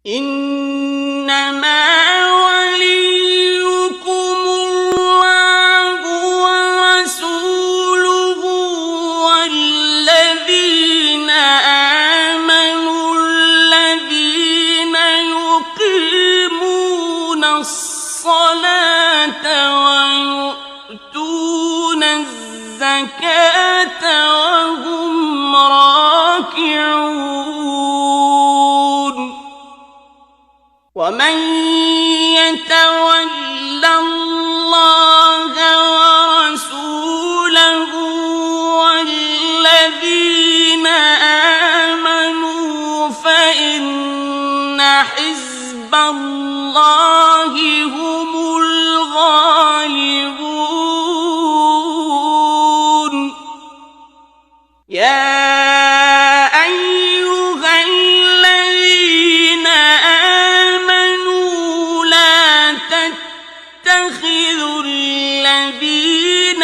إنما وليكم الله ورسوله والذين آمنوا الذين يقيمون الصلاة ويؤتون الزكاة وهم راكعون ومن يتول الله ورسوله والذين آمنوا فإن حزب الله هم الغالبون يا أيها الذين آمنوا لا تتخذوا الذين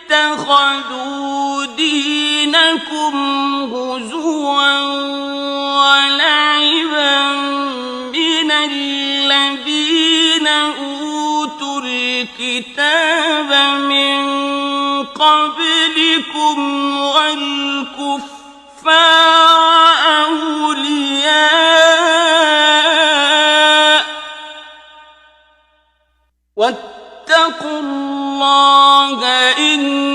اتخذوا دينكم هزوا ولعبا من الذين أوتوا الكتاب من قبلكم والكفار أولياء واتقوا الله إن